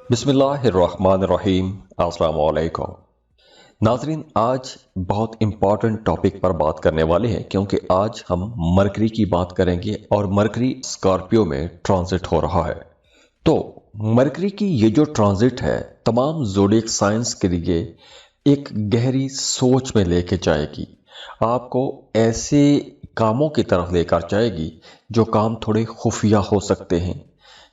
बिस्मिल्लाहिर्रहमानिर्रहीम। अस्सलाम वालेकुम नाजरीन, आज बहुत इम्पॉर्टेंट टॉपिक पर बात करने वाले हैं क्योंकि आज हम मरकरी की बात करेंगे और मरकरी स्कॉर्पियो में ट्रांजिट हो रहा है। तो मरकरी की ये जो ट्रांजिट है तमाम ज़ोडिएक साइंस के लिए एक गहरी सोच में लेके जाएगी। आपको ऐसे कामों की तरफ लेकर जाएगी जो काम थोड़े खुफिया हो सकते हैं,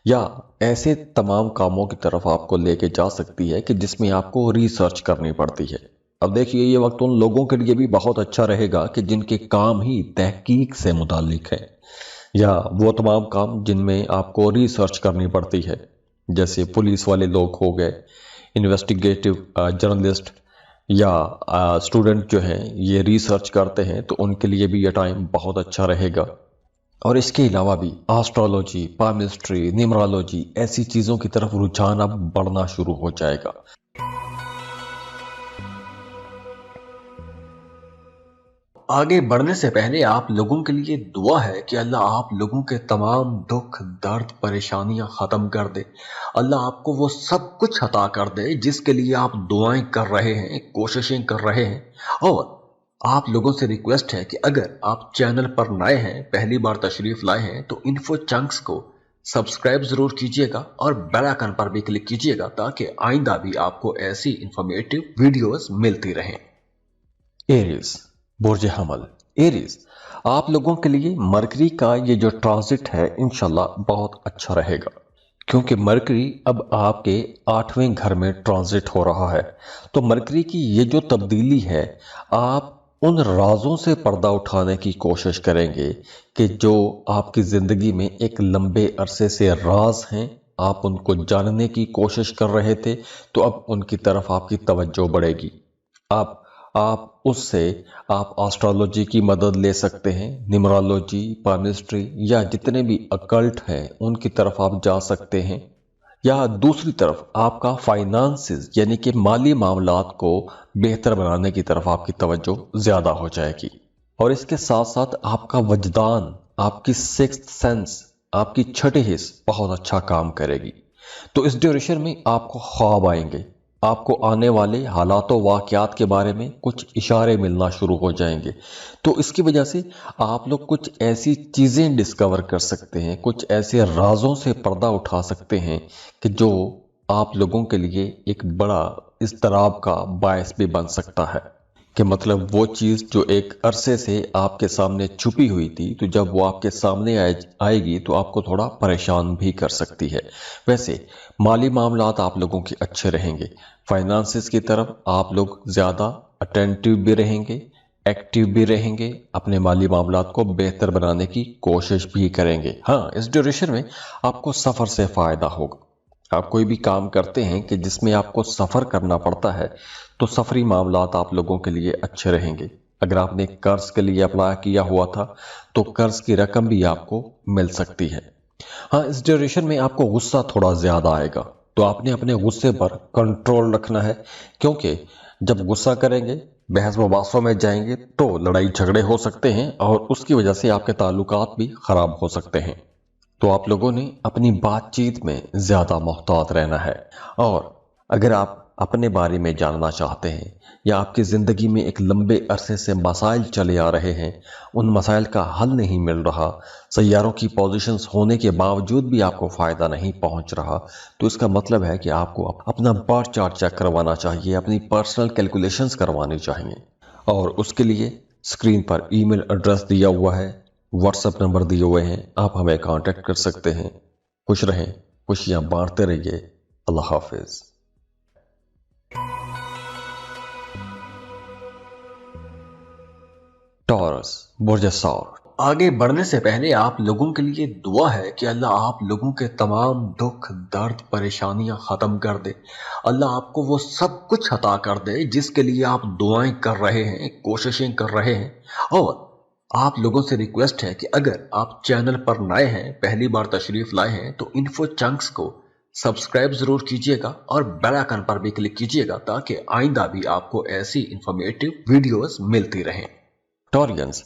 या ऐसे तमाम कामों की तरफ आपको लेके जा सकती है कि जिसमें आपको रिसर्च करनी पड़ती है। अब देखिए, ये वक्त उन लोगों के लिए भी बहुत अच्छा रहेगा कि जिनके काम ही तहकीक से मुतालिक है, या वो तमाम काम जिनमें आपको रिसर्च करनी पड़ती है, जैसे पुलिस वाले लोग हो गए, इन्वेस्टिगेटिव जर्नलिस्ट, या स्टूडेंट जो हैं ये रिसर्च करते हैं, तो उनके लिए भी ये टाइम बहुत अच्छा रहेगा। और इसके अलावा भी एस्ट्रोलॉजी, पामिस्ट्री, न्यूमरोलॉजी ऐसी चीज़ों की तरफ रुझान अब बढ़ना शुरू हो जाएगा। आगे बढ़ने से पहले आप लोगों के लिए दुआ है कि अल्लाह आप लोगों के तमाम दुख, दर्द, परेशानियां ख़त्म कर दे। अल्लाह आपको वो सब कुछ अता कर दे जिसके लिए आप दुआएं कर रहे हैं, कोशिशें कर रहे हैं। और आप लोगों से रिक्वेस्ट है कि अगर आप चैनल पर नए हैं, पहली बार तशरीफ लाए हैं, तो इन्फो चंक्स को सब्सक्राइब जरूर कीजिएगा और बेल आइकन पर भी क्लिक कीजिएगा ताकि आइंदा भी आपको ऐसी इंफॉर्मेटिव वीडियोस मिलती रहें। एरीज, बुर्ज हमल। एरीज, आप लोगों के लिए मरकरी का ये जो ट्रांजिट है इंशाल्लाह बहुत अच्छा रहेगा, क्योंकि मरकरी अब आपके 8वें घर में ट्रांजिट हो रहा है। तो मरकरी की ये जो तब्दीली है, आप उन राजों से पर्दा उठाने की कोशिश करेंगे कि जो आपकी ज़िंदगी में एक लंबे अरसे से राज हैं, आप उनको जानने की कोशिश कर रहे थे, तो अब उनकी तरफ आपकी तवज्जो बढ़ेगी। आप उससे आप एस्ट्रोलॉजी की मदद ले सकते हैं, न्यूमरोलॉजी, पामिस्ट्री या जितने भी अकल्ट हैं उनकी तरफ आप जा सकते हैं। या दूसरी तरफ आपका फाइनेंसेस यानी कि माली मामलात को बेहतर बनाने की तरफ आपकी तवज्जो ज़्यादा हो जाएगी। और इसके साथ साथ आपका वजदान, आपकी सिक्स्थ सेंस, आपकी छठे हिस्स बहुत अच्छा काम करेगी। तो इस ड्यूरेशन में आपको ख्वाब आएंगे, आपको आने वाले हालातों वाक़यात के बारे में कुछ इशारे मिलना शुरू हो जाएंगे। तो इसकी वजह से आप लोग कुछ ऐसी चीज़ें डिस्कवर कर सकते हैं, कुछ ऐसे राजों से पर्दा उठा सकते हैं कि जो आप लोगों के लिए एक बड़ा इज़्तिराब का बायस भी बन सकता है। कि मतलब वो चीज़ जो एक अरसे से आपके सामने छुपी हुई थी, तो जब वो आपके सामने आएगी तो आपको थोड़ा परेशान भी कर सकती है। वैसे माली मामलात आप लोगों के अच्छे रहेंगे। फाइनेंसेस की तरफ आप लोग ज़्यादा अटेंटिव भी रहेंगे, एक्टिव भी रहेंगे, अपने माली मामलात को बेहतर बनाने की कोशिश भी करेंगे। हाँ, इस ड्यूरेशन में आपको सफ़र से फ़ायदा होगा। आप कोई भी काम करते हैं कि जिसमें आपको सफ़र करना पड़ता है, तो सफरी मामलात आप लोगों के लिए अच्छे रहेंगे। अगर आपने कर्ज के लिए अप्लाई किया हुआ था तो कर्ज की रकम भी आपको मिल सकती है। हाँ, इस ड्यूरेशन में आपको गुस्सा थोड़ा ज़्यादा आएगा, तो आपने अपने गुस्से पर कंट्रोल रखना है, क्योंकि जब गुस्सा करेंगे, बहस मुबासों में जाएंगे, तो लड़ाई झगड़े हो सकते हैं और उसकी वजह से आपके ताल्लुकात भी ख़राब हो सकते हैं। तो आप लोगों ने अपनी बातचीत में ज़्यादा मोहतात रहना है। और अगर आप अपने बारे में जानना चाहते हैं, या आपकी ज़िंदगी में एक लंबे अरसे से मसाइल चले आ रहे हैं, उन मसाइल का हल नहीं मिल रहा, सैयारों की पोजीशंस होने के बावजूद भी आपको फ़ायदा नहीं पहुंच रहा, तो इसका मतलब है कि आपको अपना बर्थ चार्ट चेक करवाना चाहिए, अपनी पर्सनल कैलकुलेशंस करवानी चाहिए। और उसके लिए स्क्रीन पर ईमेल एड्रेस दिया हुआ है, व्हाट्सएप नंबर दिए हुए हैं, आप हमें कांटेक्ट कर सकते हैं। खुश रहें, खुशियां बांटते रहिए। अल्लाह हाफिज। टॉरस, बुर्ज सौर। आगे बढ़ने से पहले आप लोगों के लिए दुआ है कि अल्लाह आप लोगों के तमाम दुख, दर्द, परेशानियां ख़त्म कर दे। अल्लाह आपको वो सब कुछ अता कर दे जिसके लिए आप दुआएं कर रहे हैं, कोशिशें कर रहे हैं। और आप लोगों से रिक्वेस्ट है कि अगर आप चैनल पर नए हैं, पहली बार तशरीफ लाए हैं, तो इन्फो चंक्स को सब्सक्राइब जरूर कीजिएगा और बेल आइकन पर भी क्लिक कीजिएगा ताकि आइंदा भी आपको ऐसी इंफॉर्मेटिव वीडियोस मिलती रहें। टॉरियंस,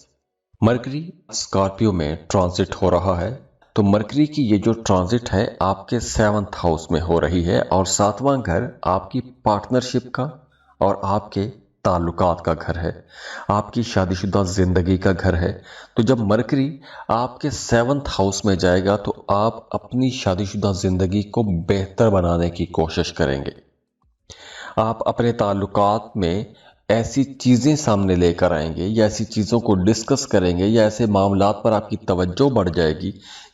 मरकरी स्कॉर्पियो में ट्रांजिट हो रहा है। तो मरकरी की ये जो ट्रांजिट है आपके 7th हाउस में हो रही है और 7वां घर आपकी पार्टनरशिप का और आपके ताल्लुकात का घर है, आपकी शादीशुदा जिंदगी का घर है। तो जब मरकरी आपके 7th हाउस में जाएगा तो आप अपनी शादीशुदा जिंदगी को बेहतर बनाने की कोशिश करेंगे। आप अपने ताल्लुकात में ऐसी चीज़ें सामने लेकर आएंगे या ऐसी चीज़ों को डिस्कस करेंगे या ऐसे मामलात पर आपकी तवज्जो बढ़ जाएगी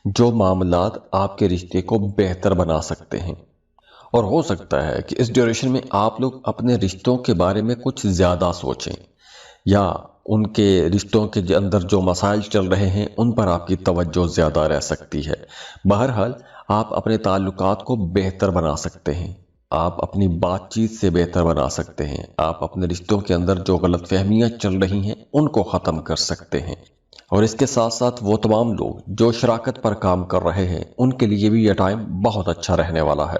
जो मामलात आपके रिश्ते को बेहतर बना सकते हैं। और हो सकता है कि इस ड्यूरेशन में आप लोग अपने रिश्तों के बारे में कुछ ज़्यादा सोचें या उनके रिश्तों के अंदर जो मसाइल चल रहे हैं उन पर आपकी तवज्जो ज़्यादा रह सकती है। बहरहाल आप अपने ताल्लुकात को बेहतर बना सकते हैं, आप अपनी बातचीत से बेहतर बना सकते हैं, आप अपने रिश्तों के अंदर जो गलतफहमियां चल रही हैं उनको ख़त्म कर सकते हैं। और इसके साथ साथ वो तमाम लोग जो शराकत पर काम कर रहे हैं उनके लिए भी यह टाइम बहुत अच्छा रहने वाला है,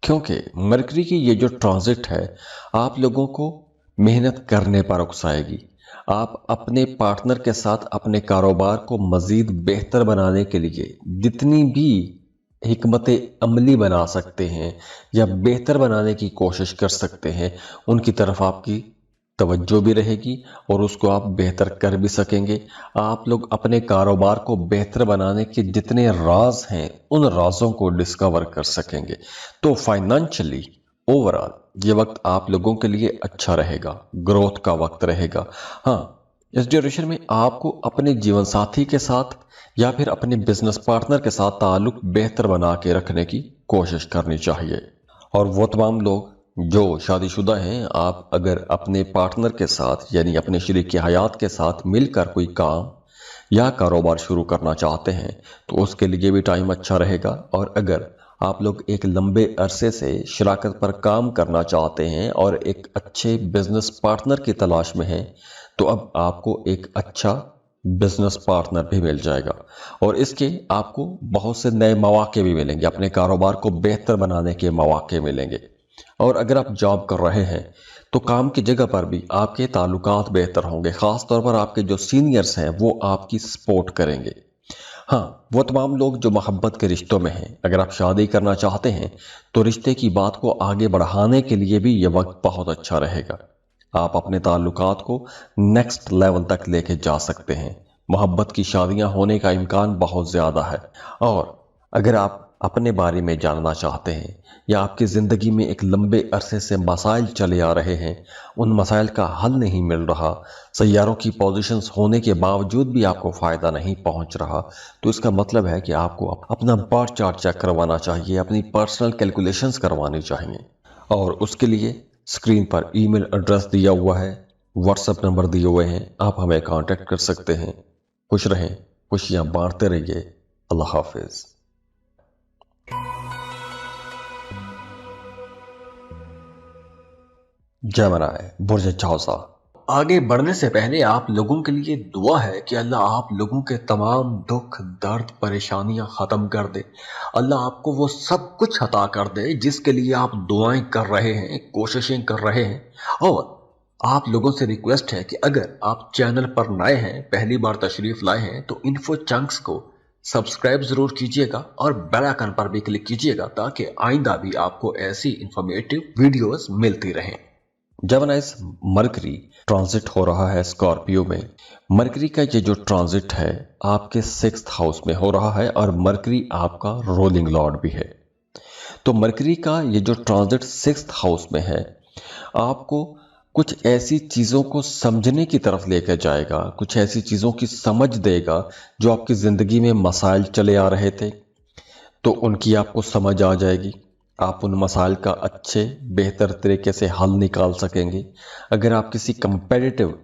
क्योंकि मरकरी की ये जो ट्रांजिट है आप लोगों को मेहनत करने पर उकसाएगी। आप अपने पार्टनर के साथ अपने कारोबार को मज़ीद बेहतर बनाने के लिए जितनी भी हिकमत अमली बना सकते हैं या बेहतर बनाने की कोशिश कर सकते हैं उनकी तरफ आपकी तवज्जो भी रहेगी और उसको आप बेहतर कर भी सकेंगे। आप लोग अपने कारोबार को बेहतर बनाने के जितने राज हैं उन राजों को डिस्कवर कर सकेंगे। तो फाइनेंशियली ओवरऑल ये वक्त आप लोगों के लिए अच्छा रहेगा, ग्रोथ का वक्त रहेगा। हाँ, इस ड्यूरेशन में आपको अपने जीवन साथी के साथ या फिर अपने बिजनेस पार्टनर के साथ ताल्लुक बेहतर बना के रखने की कोशिश करनी चाहिए। और वो तमाम लोग जो शादीशुदा हैं, आप अगर अपने पार्टनर के साथ यानी अपने शरीक हयात के साथ मिलकर कोई काम या कारोबार शुरू करना चाहते हैं तो उसके लिए भी टाइम अच्छा रहेगा। और अगर आप लोग एक लंबे अरसे से शराकत पर काम करना चाहते हैं और एक अच्छे बिजनेस पार्टनर की तलाश में हैं तो अब आपको एक अच्छा बिजनेस पार्टनर भी मिल जाएगा और इसके आपको बहुत से नए मौके भी मिलेंगे, अपने कारोबार को बेहतर बनाने के मौके मिलेंगे। और अगर आप जॉब कर रहे हैं तो काम की जगह पर भी आपके ताल्लुकात बेहतर होंगे, ख़ास तौर पर आपके जो सीनियर्स हैं वो आपकी सपोर्ट करेंगे। हाँ, वो तमाम लोग जो मोहब्बत के रिश्तों में हैं, अगर आप शादी करना चाहते हैं तो रिश्ते की बात को आगे बढ़ाने के लिए भी ये वक्त बहुत अच्छा रहेगा। आप अपने ताल्लुकात को नेक्स्ट लेवल तक लेके जा सकते हैं, मोहब्बत की शादियां होने का इम्कान बहुत ज़्यादा है। और अगर आप अपने बारे में जानना चाहते हैं या आपकी ज़िंदगी में एक लंबे अरसे से मसाइल चले आ रहे हैं, उन मसाइल का हल नहीं मिल रहा, सैयारों की पोजीशंस होने के बावजूद भी आपको फ़ायदा नहीं पहुंच रहा, तो इसका मतलब है कि आपको अपना बर्थ चार्ट चेक करवाना चाहिए, अपनी पर्सनल कैलकुलेशंस करवानी चाहिए। और उसके लिए स्क्रीन पर ईमेल एड्रेस दिया हुआ है, व्हाट्सएप नंबर दिए हुए हैं, आप हमें कांटेक्ट कर सकते हैं। खुश रहें, खुशियां बांटते रहिए। अल्लाह हाफिज। जमनाए बुर्ज चौसा। आगे बढ़ने से पहले आप लोगों के लिए दुआ है कि अल्लाह आप लोगों के तमाम दुख दर्द परेशानियां ख़त्म कर दे। अल्लाह आपको वो सब कुछ अता कर दे जिसके लिए आप दुआएं कर रहे हैं, कोशिशें कर रहे हैं। और आप लोगों से रिक्वेस्ट है कि अगर आप चैनल पर नए हैं, पहली बार तशरीफ़ लाए हैं, तो इन्फो चंक्स को सब्सक्राइब ज़रूर कीजिएगा और बेल आइकन पर भी क्लिक कीजिएगा ताकि आइंदा भी आपको ऐसी इंफॉर्मेटिव वीडियोस मिलती रहें। जेमिनाइज मरकरी ट्रांजिट हो रहा है स्कॉर्पियो में। मरकरी का ये जो ट्रांजिट है आपके 6th हाउस में हो रहा है और मरकरी आपका रोलिंग लॉर्ड भी है। तो मरकरी का ये जो ट्रांजिट 6th हाउस में है आपको कुछ ऐसी चीज़ों को समझने की तरफ लेकर जाएगा, कुछ ऐसी चीज़ों की समझ देगा जो आपकी ज़िंदगी में मसाइल चले आ रहे थे तो उनकी आपको समझ आ जाएगी। आप उन मसाइल का अच्छे बेहतर तरीके से हल निकाल सकेंगे। अगर आप किसी कंपेटिटिव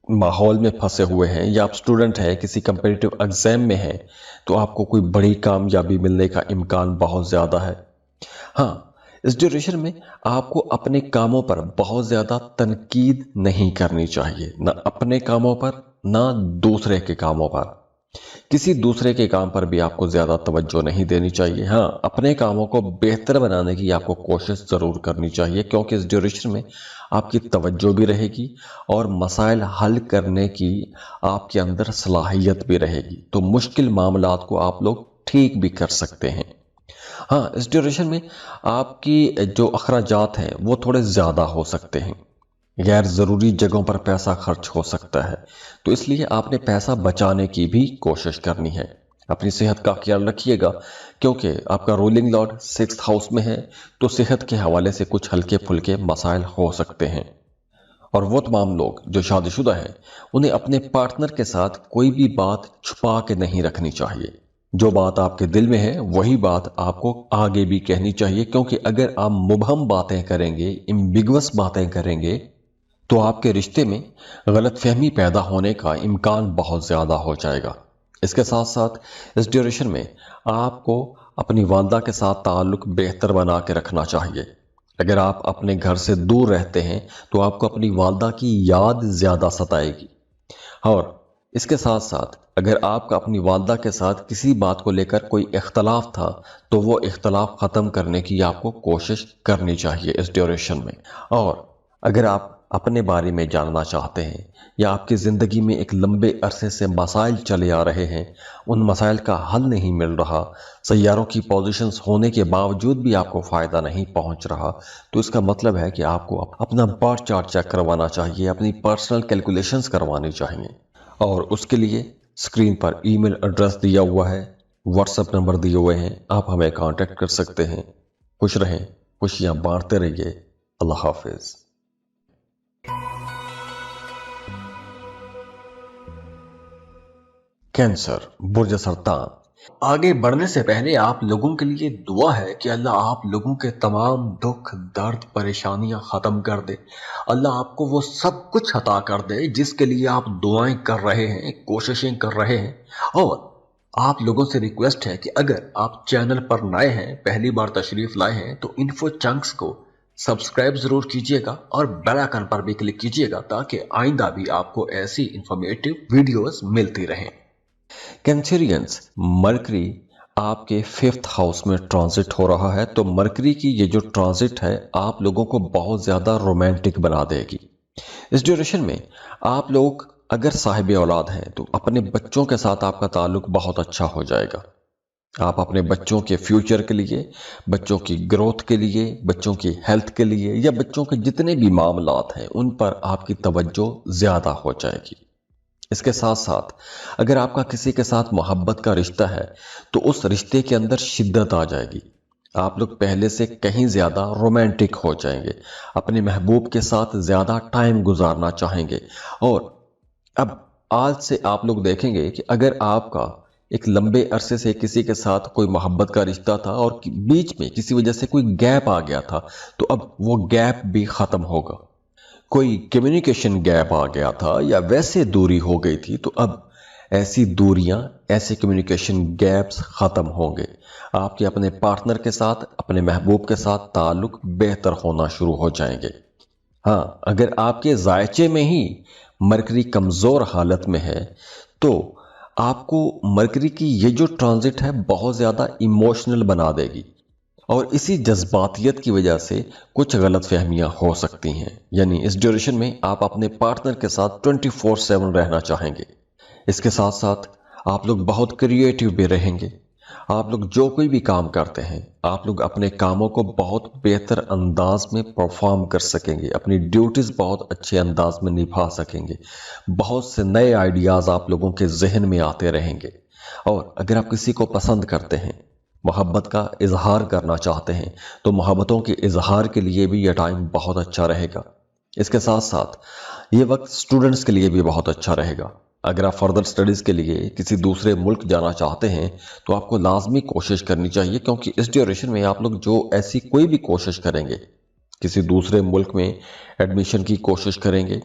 माहौल में फंसे हुए हैं या आप स्टूडेंट हैं, किसी कंपेटिटिव एग्ज़ाम में हैं, तो आपको कोई बड़ी कामयाबी मिलने का इम्कान बहुत ज़्यादा है। हाँ, इस ड्यूरेशन में आपको अपने कामों पर बहुत ज़्यादा तनकीद नहीं करनी चाहिए, ना अपने कामों पर ना दूसरे के कामों पर। किसी दूसरे के काम पर भी आपको ज्यादा तवज्जो नहीं देनी चाहिए। हाँ, अपने कामों को बेहतर बनाने की आपको कोशिश जरूर करनी चाहिए, क्योंकि इस ड्यूरेशन में आपकी तवज्जो भी रहेगी और मसाइल हल करने की आपके अंदर सलाहियत भी रहेगी। तो मुश्किल मामलात को आप लोग ठीक भी कर सकते हैं। हाँ, इस ड्यूरेशन में आपकी जो अखराजात हैं वो थोड़े ज़्यादा हो सकते हैं। गैर ज़रूरी जगहों पर पैसा खर्च हो सकता है, तो इसलिए आपने पैसा बचाने की भी कोशिश करनी है। अपनी सेहत का ख्याल रखिएगा, क्योंकि आपका रूलिंग लॉर्ड 6th हाउस में है, तो सेहत के हवाले से कुछ हल्के फुल्के मसाइल हो सकते हैं। और वो तमाम लोग जो शादीशुदा हैं, उन्हें अपने पार्टनर के साथ कोई भी बात छुपा के नहीं रखनी चाहिए। जो बात आपके दिल में है वही बात आपको आगे भी कहनी चाहिए, क्योंकि अगर आप मुबहम बातें करेंगे, एम्बिगुअस बातें करेंगे, तो आपके रिश्ते में गलतफहमी पैदा होने का इम्कान बहुत ज़्यादा हो जाएगा। इसके साथ साथ इस ड्यूरेशन में आपको अपनी वालदा के साथ ताल्लुक बेहतर बना के रखना चाहिए। अगर आप अपने घर से दूर रहते हैं तो आपको अपनी वालदा की याद ज़्यादा सताएगी। और इसके साथ साथ अगर आपका अपनी वालदा के साथ किसी बात को लेकर कोई इख्तलाफ था, तो वो इख्तलाफ ख़त्म करने की आपको कोशिश करनी चाहिए इस ड्यूरेशन में। और अगर आप अपने बारे में जानना चाहते हैं या आपकी ज़िंदगी में एक लंबे अरसे से मसाइल चले आ रहे हैं, उन मसाइल का हल नहीं मिल रहा, सैयारों की पोजीशंस होने के बावजूद भी आपको फ़ायदा नहीं पहुंच रहा, तो इसका मतलब है कि आपको अपना बर्थ चार्ट चेक करवाना चाहिए, अपनी पर्सनल कैलकुलेशंस करवानी चाहिए। और उसके लिए स्क्रीन पर ईमेल एड्रेस दिया हुआ है, व्हाट्सएप नंबर दिए हुए हैं, आप हमें कांटेक्ट कर सकते हैं। खुश रहें, खुशियां बांटते रहिए। अल्लाह हाफिज। कैंसर, बुर्ज सरतान। आगे बढ़ने से पहले आप लोगों के लिए दुआ है कि अल्लाह आप लोगों के तमाम दुख, दर्द, परेशानियां खत्म कर दे। अल्लाह आपको वो सब कुछ अता कर दे जिसके लिए आप दुआएं कर रहे हैं, कोशिशें कर रहे हैं। और आप लोगों से रिक्वेस्ट है कि अगर आप चैनल पर नए हैं, पहली बार तशरीफ लाए हैं, तो इन्फो चंक्स को सब्सक्राइब जरूर कीजिएगा और बेल आइकन पर भी क्लिक कीजिएगा, ताकि आइंदा भी आपको ऐसी इंफॉर्मेटिव वीडियोस मिलती रहें। कैंसेरियंस, मरकरी आपके 5th हाउस में ट्रांजिट हो रहा है, तो मरकरी की ये जो ट्रांजिट है आप लोगों को बहुत ज़्यादा रोमांटिक बना देगी। इस ड्यूरेशन में आप लोग अगर साहिब औलाद हैं तो अपने बच्चों के साथ आपका ताल्लुक बहुत अच्छा हो जाएगा। आप अपने बच्चों के फ्यूचर के लिए, बच्चों की ग्रोथ के लिए, बच्चों की हेल्थ के लिए या बच्चों के जितने भी मामलात हैं उन पर आपकी तवज्जो ज़्यादा हो जाएगी। इसके साथ साथ अगर आपका किसी के साथ मोहब्बत का रिश्ता है तो उस रिश्ते के अंदर शिद्दत आ जाएगी। आप लोग पहले से कहीं ज़्यादा रोमांटिक हो जाएंगे, अपने महबूब के साथ ज़्यादा टाइम गुजारना चाहेंगे। और अब आज से आप लोग देखेंगे कि अगर आपका एक लंबे अरसे से किसी के साथ कोई मोहब्बत का रिश्ता था और बीच में किसी वजह से कोई गैप आ गया था, तो अब वो गैप भी ख़त्म होगा। कोई कम्युनिकेशन गैप आ गया था या वैसे दूरी हो गई थी, तो अब ऐसी दूरियां, ऐसे कम्युनिकेशन गैप्स ख़त्म होंगे। आपके अपने पार्टनर के साथ, अपने महबूब के साथ ताल्लुक बेहतर होना शुरू हो जाएंगे। हाँ, अगर आपके जायचे में ही मरकरी कमज़ोर हालत में है तो आपको मरकरी की ये जो ट्रांजिट है बहुत ज़्यादा इमोशनल बना देगी, और इसी जज्बातियत की वजह से कुछ गलत फहमियाँ हो सकती हैं। यानी इस ड्यूरेशन में आप अपने पार्टनर के साथ 24/7 रहना चाहेंगे। इसके साथ साथ आप लोग बहुत क्रिएटिव भी रहेंगे। आप लोग जो कोई भी काम करते हैं, आप लोग अपने कामों को बहुत बेहतर अंदाज में परफॉर्म कर सकेंगे, अपनी ड्यूटीज़ बहुत अच्छे अंदाज में निभा सकेंगे। बहुत से नए आइडियाज़ आप लोगों के जहन में आते रहेंगे। और अगर आप किसी को पसंद करते हैं, मोहब्बत का इजहार करना चाहते हैं, तो मोहब्बतों के इजहार के लिए भी यह टाइम बहुत अच्छा रहेगा। इसके साथ साथ ये वक्त स्टूडेंट्स के लिए भी बहुत अच्छा रहेगा। अगर आप फर्दर स्टडीज़ के लिए किसी दूसरे मुल्क जाना चाहते हैं तो आपको लाजमी कोशिश करनी चाहिए, क्योंकि इस ड्यूरेशन में आप लोग जो ऐसी कोई भी कोशिश करेंगे, किसी दूसरे मुल्क में एडमिशन की कोशिश करेंगे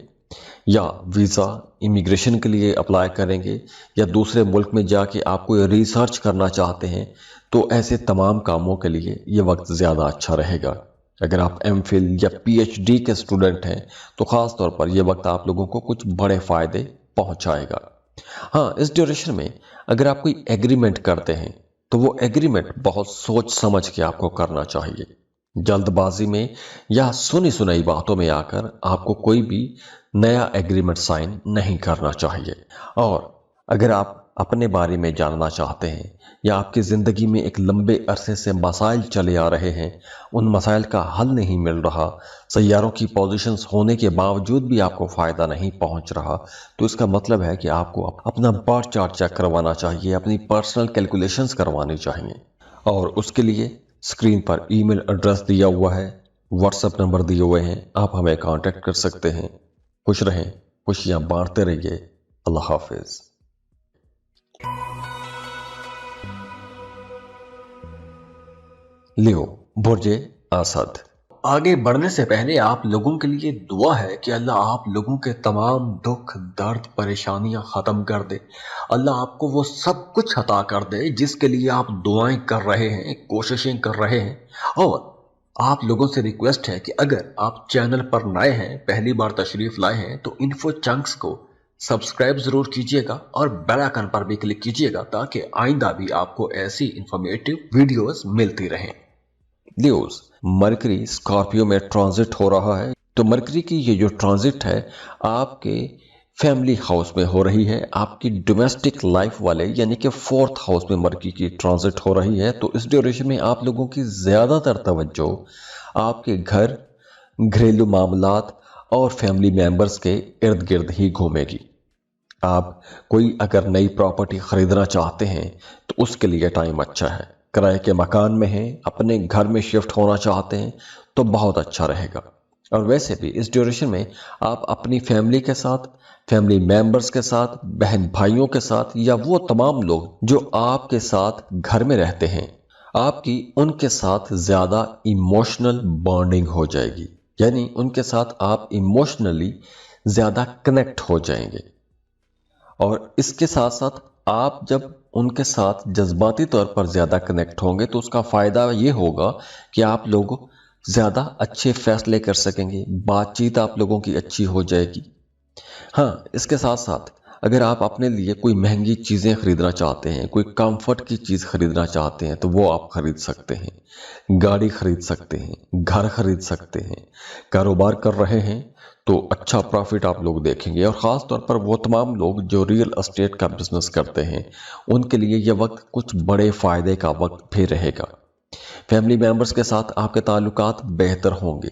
या वीज़ा इमिग्रेशन के लिए अप्लाई करेंगे या दूसरे मुल्क में जाके आप कोई रिसर्च करना चाहते हैं, तो ऐसे तमाम कामों के लिए ये वक्त ज़्यादा अच्छा रहेगा। अगर आप एमफिल या पीएचडी के स्टूडेंट हैं तो ख़ास तौर पर यह वक्त आप लोगों को कुछ बड़े फ़ायदे पहुंचाएगा। हाँ, इस ड्यूरेशन में अगर आप कोई एग्रीमेंट करते हैं तो वो एग्रीमेंट बहुत सोच समझ के आपको करना चाहिए। जल्दबाजी में या सुनी सुनाई बातों में आकर आपको कोई भी नया एग्रीमेंट साइन नहीं करना चाहिए। और अगर आप अपने बारे में जानना चाहते हैं या आपकी ज़िंदगी में एक लंबे अरसे से मसाइल चले आ रहे हैं, उन मसाइल का हल नहीं मिल रहा, सैयारों की पोजीशंस होने के बावजूद भी आपको फ़ायदा नहीं पहुंच रहा, तो इसका मतलब है कि आपको अपना बर्थ चार्ट चेक करवाना चाहिए, अपनी पर्सनल कैलकुलेशंस करवानी चाहिए। और उसके लिए स्क्रीन पर ईमेल एड्रेस दिया हुआ है, व्हाट्सएप नंबर दिए हुए हैं, आप हमें कांटेक्ट कर सकते हैं। खुश रहें, खुशियां बांटते रहिए। अल्लाह हाफिज। लियो, बुर्जे असद। आगे बढ़ने से पहले आप लोगों के लिए दुआ है कि अल्लाह आप लोगों के तमाम दुख दर्द परेशानियां खत्म कर दे। अल्लाह आपको वो सब कुछ अता कर दे जिसके लिए आप दुआएं कर रहे हैं, कोशिशें कर रहे हैं। और आप लोगों से रिक्वेस्ट है कि अगर आप चैनल पर नए हैं, पहली बार तशरीफ लाए हैं, तो इन्फो चंक्स को सब्सक्राइब जरूर कीजिएगा और बेल आइकन पर भी क्लिक कीजिएगा ताकि आइंदा भी आपको ऐसी इंफॉर्मेटिव वीडियोस मिलती रहें। न्यूज, मरकरी स्कॉर्पियो में ट्रांजिट हो रहा है। तो मरकरी की ये जो ट्रांजिट है आपके फैमिली हाउस में हो रही है, आपकी डोमेस्टिक लाइफ वाले यानी कि फोर्थ हाउस में मरकरी की ट्रांजिट हो रही है। तो इस ड्यूरेशन में आप लोगों की ज्यादातर तवज्जो आपके घर, घरेलू मामलात और फैमिली मेंबर्स के इर्द गिर्द ही घूमेगी। आप कोई अगर नई प्रॉपर्टी खरीदना चाहते हैं तो उसके लिए टाइम अच्छा है। किराए के मकान में हैं, अपने घर में शिफ्ट होना चाहते हैं तो बहुत अच्छा रहेगा। और वैसे भी इस ड्यूरेशन में आप अपनी फैमिली के साथ, फैमिली मेंबर्स के साथ, बहन भाइयों के साथ या वो तमाम लोग जो आपके साथ घर में रहते हैं, आपकी उनके साथ ज्यादा इमोशनल बॉन्डिंग हो जाएगी, यानी उनके साथ आप इमोशनली ज्यादा कनेक्ट हो जाएंगे। और इसके साथ साथ आप जब उनके साथ जज्बाती तौर पर ज्यादा कनेक्ट होंगे तो उसका फायदा ये होगा कि आप लोग ज्यादा अच्छे फैसले कर सकेंगे, बातचीत आप लोगों की अच्छी हो जाएगी। हाँ, इसके साथ साथ अगर आप अपने लिए कोई महंगी चीजें खरीदना चाहते हैं, कोई कंफर्ट की चीज खरीदना चाहते हैं तो वो आप खरीद सकते हैं। गाड़ी खरीद सकते हैं, घर खरीद सकते हैं। कारोबार कर रहे हैं तो अच्छा प्रॉफिट आप लोग देखेंगे। और ख़ास तौर पर वो तमाम लोग जो रियल एस्टेट का बिजनेस करते हैं उनके लिए ये वक्त कुछ बड़े फ़ायदे का वक्त भी रहेगा। फैमिली मेंबर्स के साथ आपके ताल्लुकात बेहतर होंगे।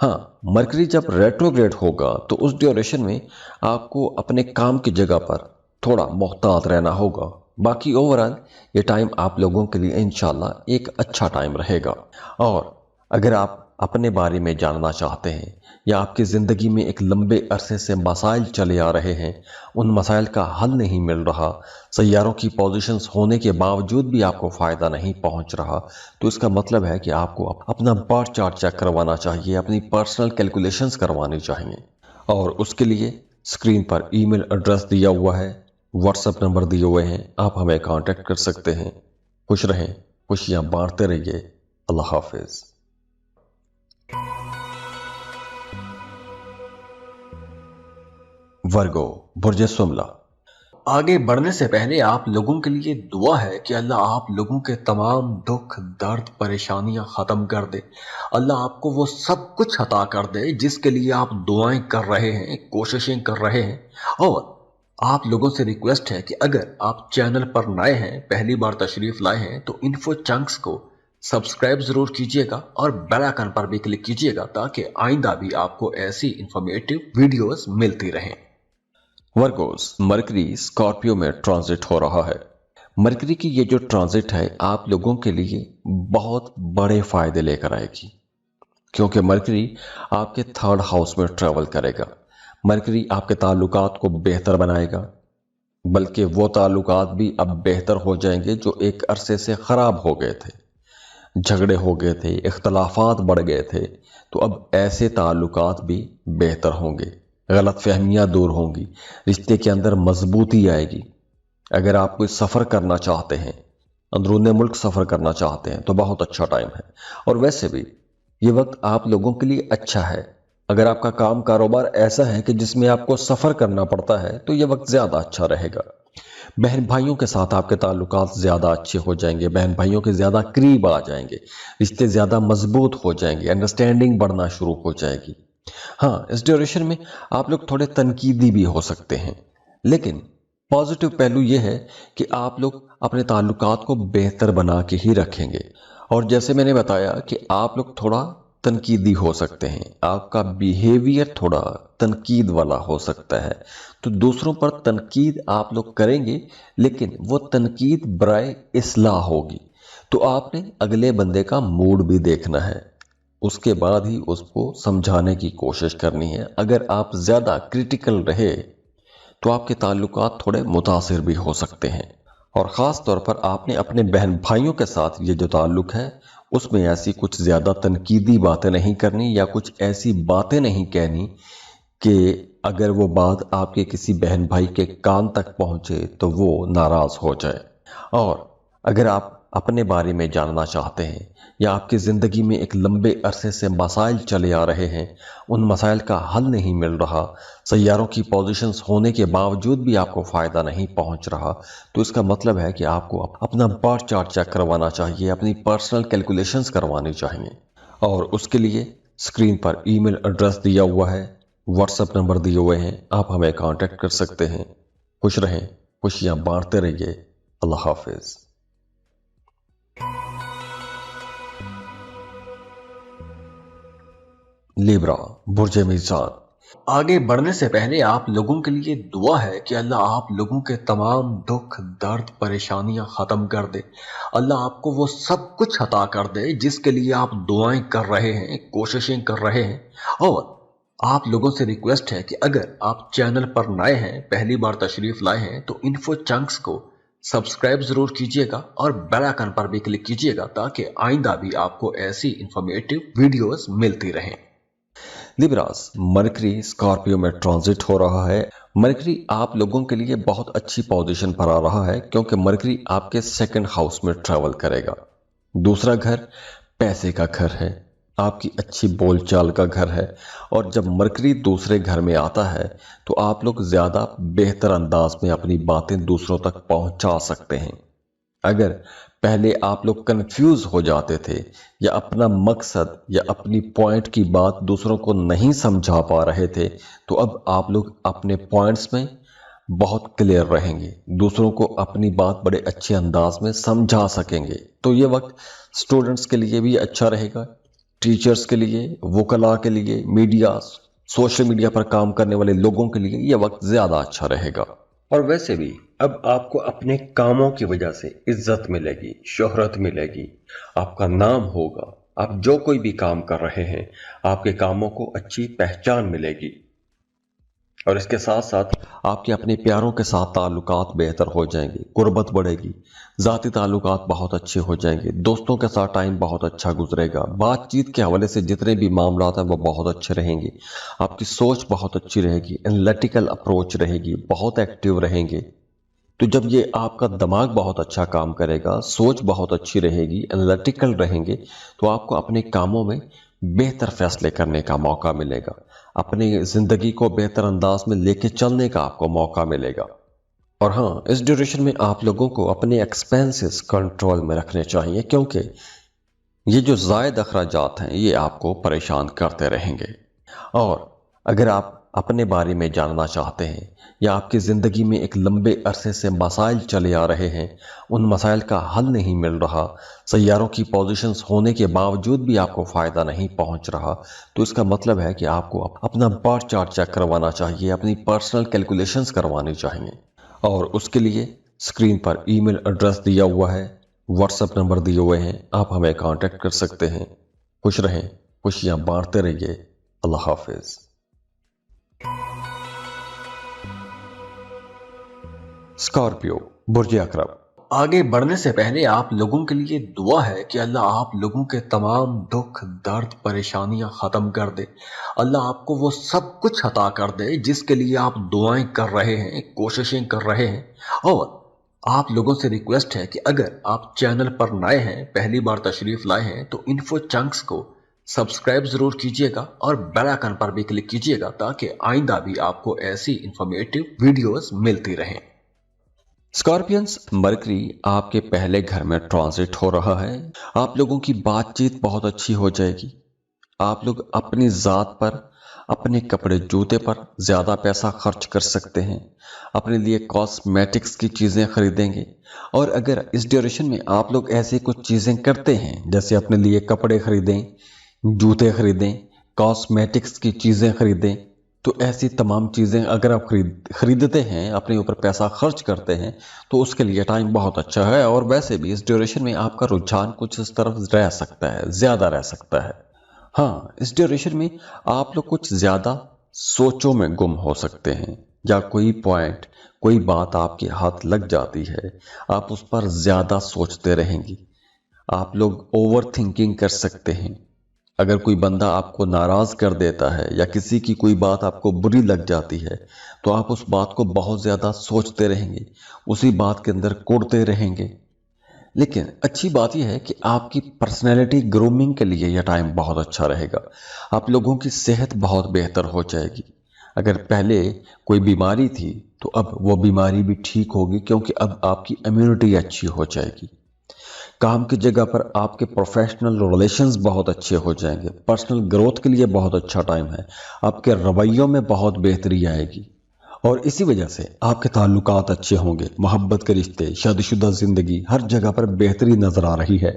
हाँ, मरकरी जब रेट्रोग्रेड होगा तो उस ड्यूरेशन में आपको अपने काम की जगह पर थोड़ा मोहतात रहना होगा। बाकी ओवरऑल ये टाइम आप लोगों के लिए इंशाल्लाह एक अच्छा टाइम रहेगा। और अगर आप अपने बारे में जानना चाहते हैं या आपकी ज़िंदगी में एक लंबे अरसे से मसाइल चले आ रहे हैं, उन मसाइल का हल नहीं मिल रहा, सैयारों की पोजीशंस होने के बावजूद भी आपको फ़ायदा नहीं पहुंच रहा, तो इसका मतलब है कि आपको अपना बर्थ चार्ट चेक करवाना चाहिए, अपनी पर्सनल कैलकुलेशंस करवानी चाहिए। और उसके लिए स्क्रीन पर ईमेल एड्रेस दिया हुआ है, व्हाट्सएप नंबर दिए हुए हैं, आप हमें कांटेक्ट कर सकते हैं। खुश रहें, खुशियां बांटते रहिए। अल्लाह हाफिज। वर्गो, बुर्जे सुमला। आगे बढ़ने से पहले आप लोगों के लिए दुआ है कि अल्लाह आप लोगों के तमाम दुख दर्द परेशानियां खत्म कर दे। अल्लाह आपको वो सब कुछ अता कर दे जिसके लिए आप दुआएं कर रहे हैं, कोशिशें कर रहे हैं। और आप लोगों से रिक्वेस्ट है कि अगर आप चैनल पर नए हैं, पहली बार तशरीफ लाए हैं, तो इन्फो चंक्स को सब्सक्राइब जरूर कीजिएगा और बेल आइकन पर भी क्लिक कीजिएगा ताकि आइंदा भी आपको ऐसी इंफॉर्मेटिव वीडियोस मिलती रहें। वर्गोस, मरकरी स्कॉर्पियो में ट्रांजिट हो रहा है। मरकरी की ये जो ट्रांजिट है आप लोगों के लिए बहुत बड़े फायदे लेकर आएगी, क्योंकि मरकरी आपके थर्ड हाउस में ट्रेवल करेगा। मरकरी आपके ताल्लुकात को बेहतर बनाएगा, बल्कि वो ताल्लुकात भी अब बेहतर हो जाएंगे जो एक अरसे से खराब हो गए थे, झगड़े हो गए थे, इख्तलाफात बढ़ गए थे, तो अब ऐसे ताल्लुकात भी बेहतर होंगे, गलत फहमियाँ दूर होंगी, रिश्ते के अंदर मजबूती आएगी। अगर आप कोई सफ़र करना चाहते हैं, अंदरूनी मुल्क सफ़र करना चाहते हैं तो बहुत अच्छा टाइम है। और वैसे भी ये वक्त आप लोगों के लिए अच्छा है अगर आपका काम कारोबार ऐसा है कि जिसमें आपको सफ़र करना पड़ता है तो ये वक्त ज़्यादा अच्छा रहेगा। बहन भाइयों के साथ आपके ताल्लुकात ज़्यादा अच्छे हो जाएंगे, बहन भाइयों के ज़्यादा करीब आ जाएंगे, रिश्ते ज़्यादा मजबूत हो जाएंगे, अंडरस्टैंडिंग बढ़ना शुरू हो जाएगी। हाँ, इस ड्यूरेशन में आप लोग थोड़े तनकीदी भी हो सकते हैं, लेकिन पॉजिटिव पहलू यह है कि आप लोग अपने ताल्लुकात को बेहतर बना के ही रखेंगे। और जैसे मैंने बताया कि आप लोग थोड़ा तनकीदी हो सकते हैं, आपका बिहेवियर थोड़ा तनकीद वाला हो सकता है, तो दूसरों पर तनकीद आप लोग करेंगे, लेकिन वो तनकीद बराए इस्लाह होगी। तो आपने अगले बंदे का मूड भी देखना है, उसके बाद ही उसको समझाने की कोशिश करनी है। अगर आप ज़्यादा क्रिटिकल रहे तो आपके ताल्लुकात थोड़े मुतासिर भी हो सकते हैं। और ख़ास तौर पर आपने अपने बहन भाइयों के साथ ये जो ताल्लुक है उसमें ऐसी कुछ ज़्यादा तनकीदी बातें नहीं करनी या कुछ ऐसी बातें नहीं कहनी कि अगर वो बात आपके किसी बहन भाई के कान तक पहुंचे तो वो नाराज़ हो जाए। और अगर आप अपने बारे में जानना चाहते हैं या आपकी ज़िंदगी में एक लंबे अरसे से मसाइल चले आ रहे हैं, उन मसाइल का हल नहीं मिल रहा, सैयारों की पोजीशंस होने के बावजूद भी आपको फ़ायदा नहीं पहुंच रहा, तो इसका मतलब है कि आपको अपना बर्थ चार्ट चेक करवाना चाहिए, अपनी पर्सनल कैलकुलेशंस करवानी चाहिए। और उसके लिए स्क्रीन पर ईमेल एड्रेस दिया हुआ है, व्हाट्सएप नंबर दिए हुए हैं, आप हमें कांटेक्ट कर सकते हैं। खुश रहें, खुशियाँ बांटते रहिए। अल्लाह हाफिज़। लिब्रा, बुर्ज मीज़ान। आगे बढ़ने से पहले आप लोगों के लिए दुआ है कि अल्लाह आप लोगों के तमाम दुख दर्द परेशानियां ख़त्म कर दे। अल्लाह आपको वो सब कुछ अता कर दे जिसके लिए आप दुआएं कर रहे हैं, कोशिशें कर रहे हैं। और आप लोगों से रिक्वेस्ट है कि अगर आप चैनल पर नए हैं, पहली बार तशरीफ़ लाए हैं, तो इन्फो चंक्स को सब्सक्राइब ज़रूर कीजिएगा और बेल आइकन पर भी क्लिक कीजिएगा ताकि आइंदा भी आपको ऐसी इंफॉर्मेटिव वीडियोस मिलती रहें। लिब्रास, मरकरी स्कॉर्पियो में ट्रांजिट हो रहा है। मरकरी आप लोगों के लिए बहुत अच्छी पोजीशन पर आ रहा है क्योंकि मरकरी आपके सेकंड हाउस में ट्रैवल करेगा। दूसरा घर पैसे का घर है, आपकी अच्छी बोलचाल का घर है। और जब मरकरी दूसरे घर में आता है तो आप लोग ज़्यादा बेहतर अंदाज में अपनी बातें दूसरों तक पहुंचा सकते हैं। अगर पहले आप लोग कंफ्यूज हो जाते थे या अपना मकसद या अपनी पॉइंट की बात दूसरों को नहीं समझा पा रहे थे, तो अब आप लोग अपने पॉइंट्स में बहुत क्लियर रहेंगे, दूसरों को अपनी बात बड़े अच्छे अंदाज में समझा सकेंगे। तो ये वक्त स्टूडेंट्स के लिए भी अच्छा रहेगा, टीचर्स के लिए, वकला के लिए, मीडिया, सोशल मीडिया पर काम करने वाले लोगों के लिए ये वक्त ज़्यादा अच्छा रहेगा। और वैसे भी अब आपको अपने कामों की वजह से इज्जत मिलेगी, शोहरत मिलेगी, आपका नाम होगा। आप जो कोई भी काम कर रहे हैं, आपके कामों को अच्छी पहचान मिलेगी। और इसके साथ साथ आपके अपने प्यारों के साथ ताल्लुकात बेहतर हो जाएंगे, कुर्बत बढ़ेगी, ज़ाती ताल्लुकात बहुत अच्छे हो जाएंगे, दोस्तों के साथ टाइम बहुत अच्छा गुजरेगा, बातचीत के हवाले से जितने भी मामला हैं वो बहुत अच्छे रहेंगे, आपकी सोच बहुत अच्छी रहेगी, एनालिटिकल अप्रोच रहेगी, बहुत एक्टिव रहेंगे। तो जब ये आपका दिमाग बहुत अच्छा काम करेगा, सोच बहुत अच्छी रहेगी, एनालिटिकल रहेंगे, तो आपको अपने कामों में बेहतर फैसले करने का मौका मिलेगा, अपनी ज़िंदगी को बेहतर अंदाज में लेके चलने का आपको मौका मिलेगा। और हाँ, इस ड्यूरेशन में आप लोगों को अपने एक्सपेंसेस कंट्रोल में रखने चाहिए क्योंकि ये जो ज़ायद अखराजात हैं ये आपको परेशान करते रहेंगे। और अगर आप अपने बारे में जानना चाहते हैं या आपकी ज़िंदगी में एक लंबे अरसे से मसाइल चले आ रहे हैं, उन मसाइल का हल नहीं मिल रहा, सैयारों की पोजीशंस होने के बावजूद भी आपको फ़ायदा नहीं पहुंच रहा, तो इसका मतलब है कि आपको अपना बर्थ चार्ट चेक करवाना चाहिए, अपनी पर्सनल कैलकुलेशंस करवानी चाहिए। और उसके लिए स्क्रीन पर ईमेल एड्रेस दिया हुआ है, व्हाट्सएप नंबर दिए हुए हैं, आप हमें कांटेक्ट कर सकते हैं। खुश रहें, खुशियाँ बांटते रहिए। अल्लाह हाफिज़। स्कॉर्पियो, बुर्ज अकरब। आगे बढ़ने से पहले आप लोगों के लिए दुआ है कि अल्लाह आप लोगों के तमाम दुख दर्द परेशानियां ख़त्म कर दे। अल्लाह आपको वो सब कुछ अता कर दे जिसके लिए आप दुआएं कर रहे हैं, कोशिशें कर रहे हैं। और आप लोगों से रिक्वेस्ट है कि अगर आप चैनल पर नए हैं, पहली बार तशरीफ़ लाए हैं, तो इन्फो चंक्स को सब्सक्राइब जरूर कीजिएगा और बेल आइकन पर भी क्लिक कीजिएगा ताकि आइंदा भी आपको ऐसी इंफॉर्मेटिव वीडियोस मिलती रहें। स्कॉर्पियंस, मरकरी आपके पहले घर में ट्रांजिट हो रहा है। आप लोगों की बातचीत बहुत अच्छी हो जाएगी। आप लोग अपनी जात पर, अपने कपड़े जूते पर ज्यादा पैसा खर्च कर सकते हैं। अपने लिए कॉस्मेटिक्स की चीजें खरीदेंगे। और अगर इस ड्यूरेशन में आप लोग ऐसी कुछ चीजें करते हैं, जैसे अपने लिए कपड़े खरीदें, जूते खरीदें, कॉस्मेटिक्स की चीजें खरीदें, तो ऐसी तमाम चीजें अगर आप खरीदते हैं, अपने ऊपर पैसा खर्च करते हैं, तो उसके लिए टाइम बहुत अच्छा है। और वैसे भी इस ड्यूरेशन में आपका रुझान कुछ इस तरफ रह सकता है, ज्यादा रह सकता है। हाँ, इस ड्यूरेशन में आप लोग कुछ ज्यादा सोचों में गुम हो सकते हैं, या कोई पॉइंट, कोई बात आपके हाथ लग जाती है, आप उस पर ज्यादा सोचते रहेंगे। आप लोग ओवर थिंकिंग कर सकते हैं। अगर कोई बंदा आपको नाराज कर देता है या किसी की कोई बात आपको बुरी लग जाती है, तो आप उस बात को बहुत ज्यादा सोचते रहेंगे, उसी बात के अंदर कोड़ते रहेंगे। लेकिन अच्छी बात यह है कि आपकी पर्सनैलिटी ग्रूमिंग के लिए यह टाइम बहुत अच्छा रहेगा। आप लोगों की सेहत बहुत बेहतर हो जाएगी। अगर पहले कोई बीमारी थी, तो अब वो बीमारी भी ठीक होगी, क्योंकि अब आपकी इम्यूनिटी अच्छी हो जाएगी। काम की जगह पर आपके प्रोफेशनल रिलेशंस बहुत अच्छे हो जाएंगे। पर्सनल ग्रोथ के लिए बहुत अच्छा टाइम है। आपके रवैयों में बहुत बेहतरी आएगी और इसी वजह से आपके ताल्लुकात अच्छे होंगे। मोहब्बत के रिश्ते, शादीशुदा जिंदगी, हर जगह पर बेहतरी नजर आ रही है।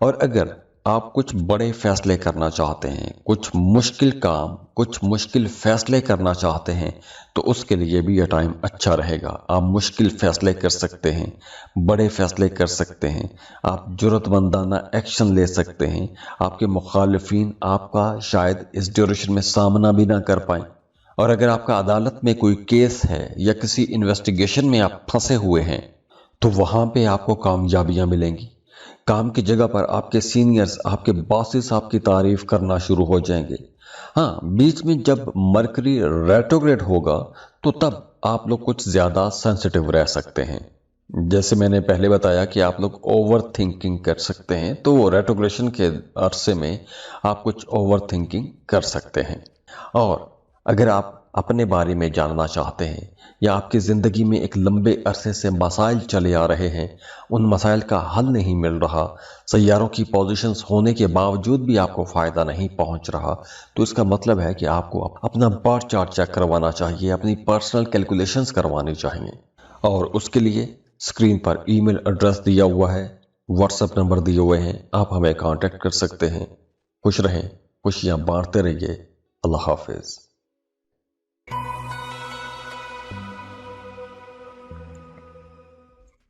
और अगर आप कुछ बड़े फैसले करना चाहते हैं, कुछ मुश्किल काम, कुछ मुश्किल फैसले करना चाहते हैं, तो उसके लिए भी यह टाइम अच्छा रहेगा। आप मुश्किल फैसले कर सकते हैं, बड़े फैसले कर सकते हैं, आप जुर्रतमंदाना एक्शन ले सकते हैं। आपके मुखालिफिन आपका शायद इस ड्यूरेशन में सामना भी ना कर पाएं। और अगर आपका अदालत में कोई केस है या किसी इन्वेस्टिगेशन में आप फंसे हुए हैं, तो वहां पे आपको कामयाबियां मिलेंगी। काम की जगह पर आपके सीनियर्स, आपके बॉसेस आपकी तारीफ करना शुरू हो जाएंगे। हाँ, बीच में जब मरकरी रेट्रोग्रेड होगा, तो तब आप लोग कुछ ज्यादा सेंसिटिव रह सकते हैं। जैसे मैंने पहले बताया कि आप लोग ओवर थिंकिंग कर सकते हैं, तो वो रेट्रोग्रेशन के अरसे में आप कुछ ओवर थिंकिंग कर सकते हैं। और अगर आप अपने बारे में जानना चाहते हैं, या आपकी ज़िंदगी में एक लंबे अरसे से मसाइल चले आ रहे हैं, उन मसाइल का हल नहीं मिल रहा, सैयारों की पोजीशंस होने के बावजूद भी आपको फ़ायदा नहीं पहुंच रहा, तो इसका मतलब है कि आपको अपना बर्थ चार्ट चेक करवाना चाहिए, अपनी पर्सनल कैलकुलेशंस करवानी चाहिए। और उसके लिए स्क्रीन पर ईमेल एड्रेस दिया हुआ है, व्हाट्सएप नंबर दिए हुए हैं, आप हमें कांटेक्ट कर सकते हैं। खुश रहें, खुशियाँ बांटते रहिए। अल्लाह हाफिज़।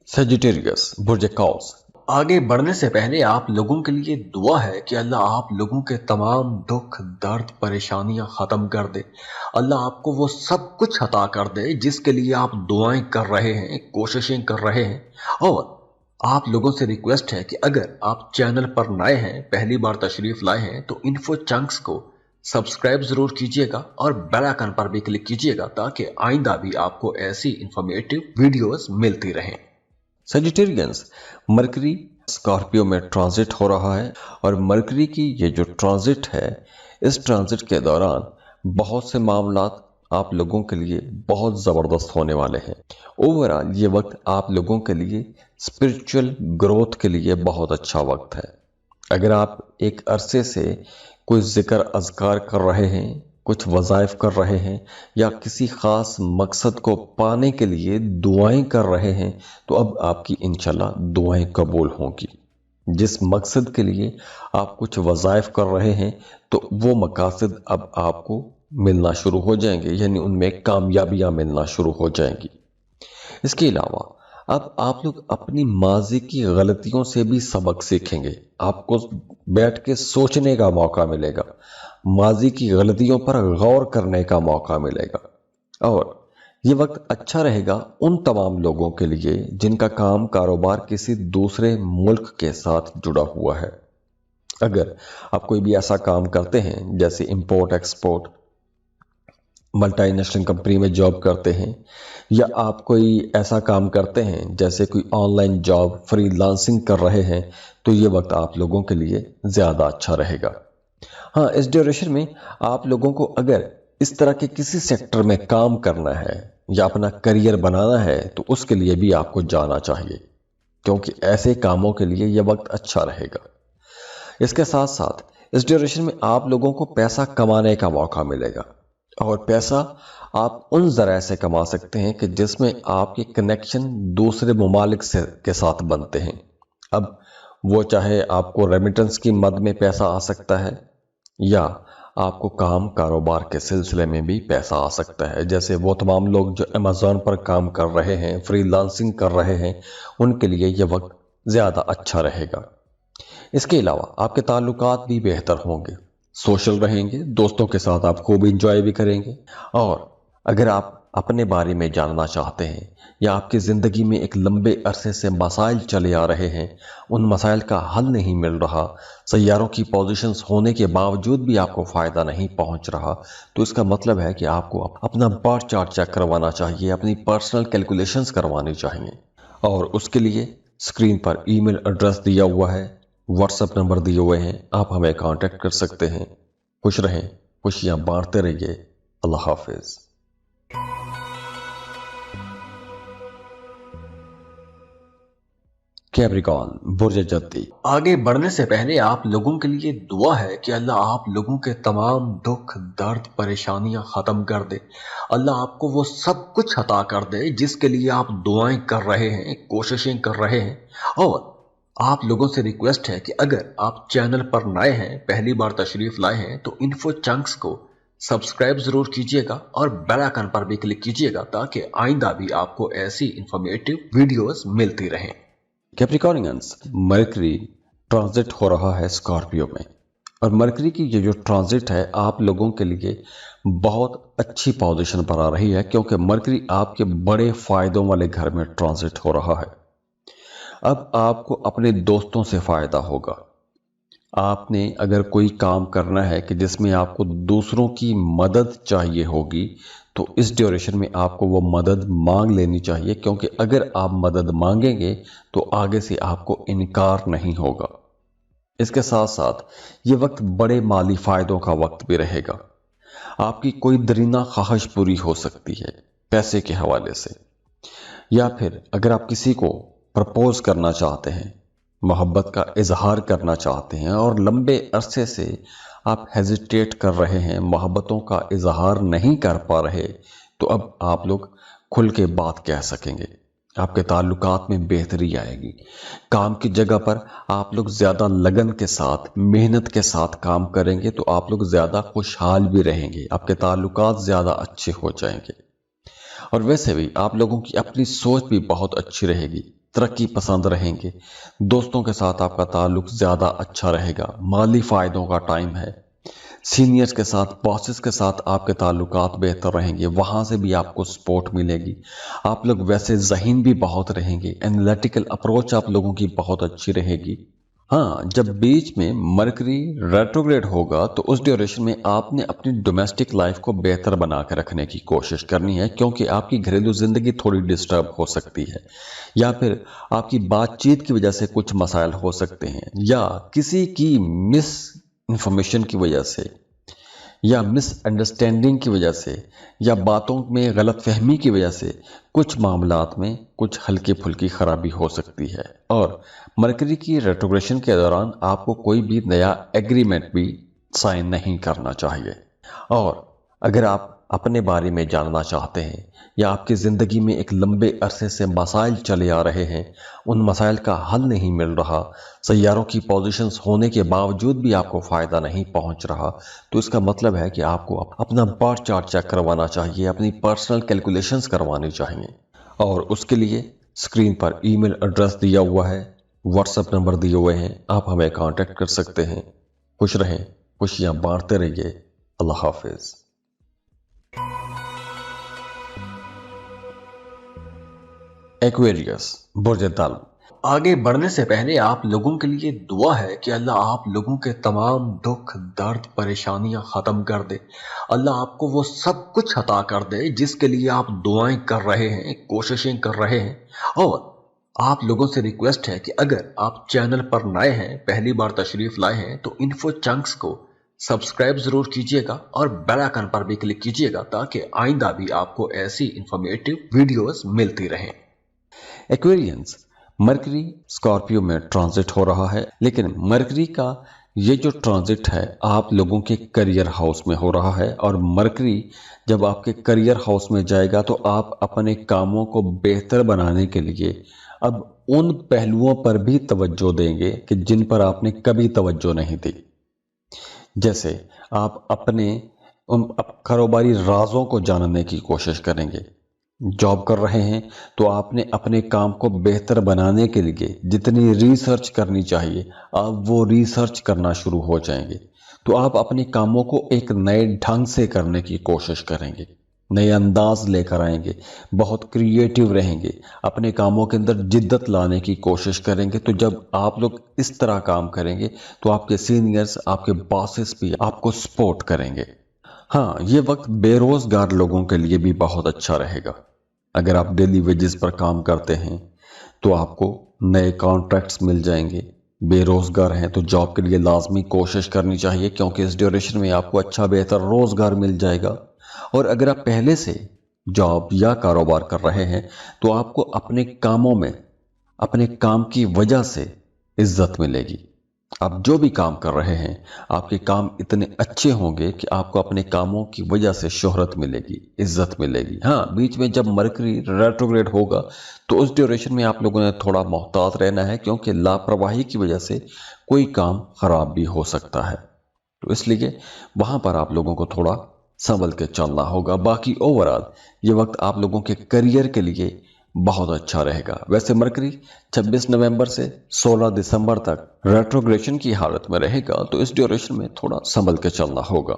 सेजिटेरियस, बुर्ज कौस। आगे बढ़ने से पहले आप लोगों के लिए दुआ है कि अल्लाह आप लोगों के तमाम दुख, दर्द, परेशानियां खत्म कर दे। अल्लाह आपको वो सब कुछ अता कर दे जिसके लिए आप दुआएं कर रहे हैं, कोशिशें कर रहे हैं। और आप लोगों से रिक्वेस्ट है कि अगर आप चैनल पर नए हैं, पहली बार तशरीफ लाए हैं, तो इन्फो चंक्स को सब्सक्राइब जरूर कीजिएगा और बेल आइकन पर भी क्लिक कीजिएगा ताकि आइंदा भी आपको ऐसी इंफॉर्मेटिव वीडियोस मिलती रहें। सेजिटेरियंस, मरकरी स्कॉर्पियो में ट्रांजिट हो रहा है और मरकरी की ये जो ट्रांजिट है, इस ट्रांजिट के दौरान बहुत से मामलात आप लोगों के लिए बहुत ज़बरदस्त होने वाले हैं। ओवरऑल ये वक्त आप लोगों के लिए स्पिरिचुअल ग्रोथ के लिए बहुत अच्छा वक्त है। अगर आप एक अरसे से कोई जिक्र अज़कार कर रहे हैं, कुछ वज़ाइफ कर रहे हैं, या किसी ख़ास मकसद को पाने के लिए दुआएं कर रहे हैं, तो अब आपकी इंशाल्लाह दुआएं कबूल होंगी। जिस मकसद के लिए आप कुछ वज़ाइफ कर रहे हैं, तो वो मकासद अब आपको मिलना शुरू हो जाएंगे, यानी उनमें कामयाबियां मिलना शुरू हो जाएंगी। इसके अलावा अब आप लोग अपनी माजी की गलतियों से भी सबक सीखेंगे। आपको बैठ के सोचने का मौका मिलेगा, माजी की गलतियों पर गौर करने का मौका मिलेगा। और ये वक्त अच्छा रहेगा उन तमाम लोगों के लिए जिनका काम कारोबार किसी दूसरे मुल्क के साथ जुड़ा हुआ है। अगर आप कोई भी ऐसा काम करते हैं जैसे इंपोर्ट एक्सपोर्ट, मल्टीनेशनल कंपनी में जॉब करते हैं, या आप कोई ऐसा काम करते हैं जैसे कोई ऑनलाइन जॉब फ्रीलांसिंग कर रहे हैं, तो ये वक्त आप लोगों के लिए ज़्यादा अच्छा रहेगा। हाँ, इस ड्यूरेशन में आप लोगों को अगर इस तरह के किसी सेक्टर में काम करना है या अपना करियर बनाना है तो उसके लिए भी आपको जाना चाहिए, क्योंकि ऐसे कामों के लिए यह वक्त अच्छा रहेगा। इसके साथ साथ इस ड्यूरेशन में आप लोगों को पैसा कमाने का मौका मिलेगा, और पैसा आप उन जराए से कमा सकते हैं कि जिसमें आपके कनेक्शन दूसरे ममालिक से के साथ बनते हैं। अब वो चाहे आपको रेमिटेंस की मद में पैसा आ सकता है या आपको काम कारोबार के सिलसिले में भी पैसा आ सकता है। जैसे वो तमाम लोग जो अमेज़ॉन पर काम कर रहे हैं, फ्रीलांसिंग कर रहे हैं, उनके लिए यह वक्त ज़्यादा अच्छा रहेगा। इसके अलावा आपके ताल्लुकात भी बेहतर होंगे, सोशल रहेंगे, दोस्तों के साथ आप खूब इंजॉय भी करेंगे। और अगर आप अपने बारे में जानना चाहते हैं या आपकी ज़िंदगी में एक लंबे अरसे से मसाइल चले आ रहे हैं, उन मसाइल का हल नहीं मिल रहा, सैयारों की पोजीशंस होने के बावजूद भी आपको फ़ायदा नहीं पहुंच रहा, तो इसका मतलब है कि आपको अपना बर्थ चार्ट चेक करवाना चाहिए, अपनी पर्सनल कैलकुलेशंस करवानी चाहिए। और उसके लिए स्क्रीन पर ईमेल एड्रेस दिया हुआ है, व्हाट्सएप नंबर दिए हुए हैं, आप हमें कांटेक्ट कर सकते हैं। खुश रहें, खुशियां बांटते रहिए। अल्लाह हाफिज। कैप्रिकॉन बुर्ज जद्दी। आगे बढ़ने से पहले आप लोगों के लिए दुआ है कि अल्लाह आप लोगों के तमाम दुख दर्द परेशानियां खत्म कर दे। अल्लाह आपको वो सब कुछ अता कर दे जिसके लिए आप दुआएं कर रहे हैं, कोशिशें कर रहे हैं। और आप लोगों से रिक्वेस्ट है कि अगर आप चैनल पर नए हैं, पहली बार तशरीफ लाए हैं, तो इन्फो चंक्स को सब्सक्राइब जरूर कीजिएगा और बेल आइकन पर भी क्लिक कीजिएगा ताकि आइंदा भी आपको ऐसी इंफॉर्मेटिव वीडियोस मिलती रहें। कैप्रिकॉर्नियंस, मरकरी ट्रांजिट हो रहा है स्कॉर्पियो में, और मरकरी की ये जो ट्रांजिट है आप लोगों के लिए बहुत अच्छी पोजीशन पर आ रही है, क्योंकि मरकरी आपके बड़े फायदों वाले घर में ट्रांजिट हो रहा है। अब आपको अपने दोस्तों से फायदा होगा। आपने अगर कोई काम करना है कि जिसमें आपको दूसरों की मदद चाहिए होगी, तो इस ड्यूरेशन में आपको वो मदद मांग लेनी चाहिए, क्योंकि अगर आप मदद मांगेंगे तो आगे से आपको इनकार नहीं होगा। इसके साथ साथ ये वक्त बड़े माली फायदों का वक्त भी रहेगा। आपकी कोई दरीना ख्वाहिश पूरी हो सकती है पैसे के हवाले से, या फिर अगर आप किसी को प्रपोज करना चाहते हैं, मोहब्बत का इजहार करना चाहते हैं और लंबे अरसे से आप हेजिटेट कर रहे हैं, मोहब्बतों का इजहार नहीं कर पा रहे, तो अब आप लोग खुल के बात कह सकेंगे। आपके ताल्लुकात में बेहतरी आएगी। काम की जगह पर आप लोग ज़्यादा लगन के साथ, मेहनत के साथ काम करेंगे तो आप लोग ज़्यादा खुशहाल भी रहेंगे, आपके ताल्लुकात ज़्यादा अच्छे हो जाएंगे। और वैसे भी आप लोगों की अपनी सोच भी बहुत अच्छी रहेगी, तरक्की पसंद रहेंगे, दोस्तों के साथ आपका ताल्लुक ज़्यादा अच्छा रहेगा, माली फ़ायदों का टाइम है, सीनियर्स के साथ, बॉसेस के साथ आपके ताल्लुकात बेहतर रहेंगे, वहाँ से भी आपको सपोर्ट मिलेगी। आप लोग वैसे ज़हीन भी बहुत रहेंगे, एनालिटिकल अप्रोच आप लोगों की बहुत अच्छी रहेगी। हाँ, जब बीच में मरकरी रेट्रोग्रेड होगा तो उस ड्यूरेशन में आपने अपनी डोमेस्टिक लाइफ को बेहतर बना के रखने की कोशिश करनी है, क्योंकि आपकी घरेलू जिंदगी थोड़ी डिस्टर्ब हो सकती है, या फिर आपकी बातचीत की वजह से कुछ मसाइल हो सकते हैं, या किसी की मिस इंफॉर्मेशन की वजह से, या मिसअंडरस्टैंडिंग की वजह से, या बातों में गलत फहमी की वजह से कुछ मामलात में कुछ हल्की फुल्की खराबी हो सकती है। और मरकरी की रेट्रोग्रेशन के दौरान आपको कोई भी नया एग्रीमेंट भी साइन नहीं करना चाहिए। और अगर आप अपने बारे में जानना चाहते हैं या आपकी ज़िंदगी में एक लंबे अरसे से मसाइल चले आ रहे हैं, उन मसाइल का हल नहीं मिल रहा, सैयारों की पोजीशंस होने के बावजूद भी आपको फ़ायदा नहीं पहुंच रहा, तो इसका मतलब है कि आपको अपना बर्थ चार्ट चेक करवाना चाहिए, अपनी पर्सनल कैलकुलेशंस करवानी चाहिए। और उसके लिए स्क्रीन पर ईमेल एड्रेस दिया हुआ है, व्हाट्सएप नंबर दिए हुए हैं, आप हमें कांटेक्ट कर सकते हैं। खुश रहें, खुशियां बांटते रहिए। अल्लाह हाफिज। एक्वेरियस बुर्ज दल। आगे बढ़ने से पहले आप लोगों के लिए दुआ है कि अल्लाह आप लोगों के तमाम दुख दर्द परेशानियां खत्म कर दे। अल्लाह आपको वो सब कुछ अता कर दे जिसके लिए आप दुआएं कर रहे हैं, कोशिशें कर रहे हैं। और आप लोगों से रिक्वेस्ट है कि अगर आप चैनल पर नए हैं, पहली बार तशरीफ लाए हैं, तो इन्फो चंक्स को सब्सक्राइब जरूर कीजिएगा और बेल आइकन पर भी क्लिक कीजिएगा ताकि आइंदा भी आपको ऐसी इंफॉर्मेटिव वीडियोस मिलती रहें। एक्वेरियंस, मरकरी स्कॉर्पियो में ट्रांजिट हो रहा है, लेकिन मरकरी का ये जो ट्रांजिट है आप लोगों के करियर हाउस में हो रहा है, और मरकरी जब आपके करियर हाउस में जाएगा तो आप अपने कामों को बेहतर बनाने के लिए अब उन पहलुओं पर भी तवज्जो देंगे कि जिन पर आपने कभी तवज्जो नहीं दी। जैसे आप अपने उन कारोबारी राजों को जानने की कोशिश करेंगे। जॉब कर रहे हैं तो आपने अपने काम को बेहतर बनाने के लिए जितनी रिसर्च करनी चाहिए आप वो रिसर्च करना शुरू हो जाएंगे। तो आप अपने कामों को एक नए ढंग से करने की कोशिश करेंगे, नए अंदाज लेकर आएंगे, बहुत क्रिएटिव रहेंगे, अपने कामों के अंदर जिद्दत लाने की कोशिश करेंगे। तो जब आप लोग इस तरह काम करेंगे तो आपके सीनियर्स, आपके बॉसेस भी आपको सपोर्ट करेंगे। हाँ, ये वक्त बेरोजगार लोगों के लिए भी बहुत अच्छा रहेगा। अगर आप डेली वेजेस पर काम करते हैं तो आपको नए कॉन्ट्रैक्ट्स मिल जाएंगे। बेरोजगार हैं तो जॉब के लिए लाजमी कोशिश करनी चाहिए, क्योंकि इस ड्यूरेशन में आपको अच्छा बेहतर रोजगार मिल जाएगा। और अगर आप पहले से जॉब या कारोबार कर रहे हैं तो आपको अपने कामों में अपने काम की वजह से इज्जत मिलेगी। आप जो भी काम कर रहे हैं आपके काम इतने अच्छे होंगे कि आपको अपने कामों की वजह से शोहरत मिलेगी, इज्जत मिलेगी। हाँ, बीच में जब मरकरी रेट्रोग्रेड होगा तो उस ड्यूरेशन में आप लोगों ने थोड़ा मोहतात रहना है, क्योंकि लापरवाही की वजह से कोई काम खराब भी हो सकता है। तो इसलिए वहां पर आप लोगों को थोड़ा संभल के चलना होगा। बाकी ओवरऑल ये वक्त आप लोगों के करियर के लिए बहुत अच्छा रहेगा। वैसे मरकरी 26 नवंबर से 16 दिसंबर तक रेट्रोग्रेशन की हालत में रहेगा, तो इस ड्यूरेशन में थोड़ा संभल के चलना होगा।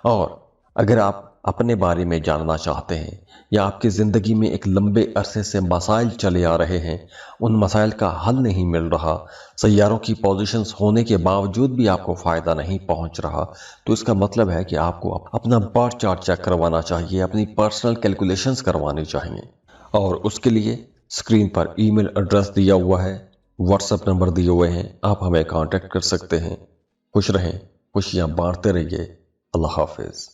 और अगर आप अपने बारे में जानना चाहते हैं या आपकी ज़िंदगी में एक लंबे अरसे से मसाइल चले आ रहे हैं, उन मसाइल का हल नहीं मिल रहा, सैयारों की पोजीशंस होने के बावजूद भी आपको फ़ायदा नहीं पहुंच रहा, तो इसका मतलब है कि आपको अपना बर्थ चार्ट चेक करवाना चाहिए, अपनी पर्सनल कैलकुलेशंस करवानी चाहिए। और उसके लिए स्क्रीन पर ईमेल एड्रेस दिया हुआ है, व्हाट्सएप नंबर दिए हुए हैं, आप हमें कांटेक्ट कर सकते हैं। खुश रहें, खुशियां बांटते रहिए। अल्लाह हाफिज।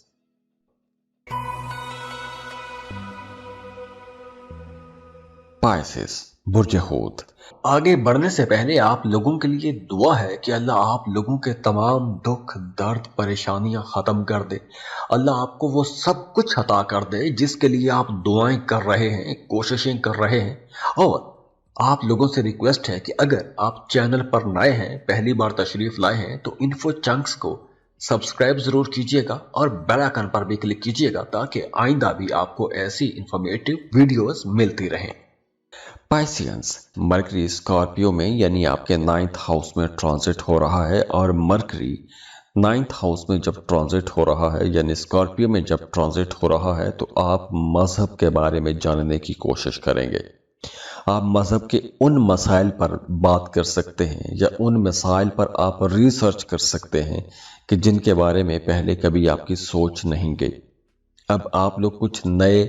पाइसेस, बुर्ज हूत। आगे बढ़ने से पहले आप लोगों के लिए दुआ है कि अल्लाह आप लोगों के तमाम दुख दर्द परेशानियां खत्म कर दे। अल्लाह आपको वो सब कुछ अता कर दे जिसके लिए आप दुआएं कर रहे हैं, कोशिशें कर रहे हैं। और आप लोगों से रिक्वेस्ट है कि अगर आप चैनल पर नए हैं, पहली बार तशरीफ लाए हैं, तो इन्फो चंक्स को सब्सक्राइब जरूर कीजिएगा और बेल आइकन पर भी क्लिक कीजिएगा ताकि आइंदा भी आपको ऐसी इंफॉर्मेटिव वीडियोस मिलती रहें। पाइसियंस, मरकरी स्कॉर्पियो में यानी आपके 9th हाउस में ट्रांजिट हो रहा है, और मरकरी 9th हाउस में जब ट्रांजिट हो रहा है यानी स्कॉर्पियो में जब ट्रांजिट हो रहा है तो आप मजहब के बारे में जानने की कोशिश करेंगे। आप मजहब के उन मसाइल पर बात कर सकते हैं या उन मसाइल पर आप रिसर्च कर सकते हैं कि जिनके बारे में पहले कभी आपकी सोच नहीं गई। अब आप लोग कुछ नए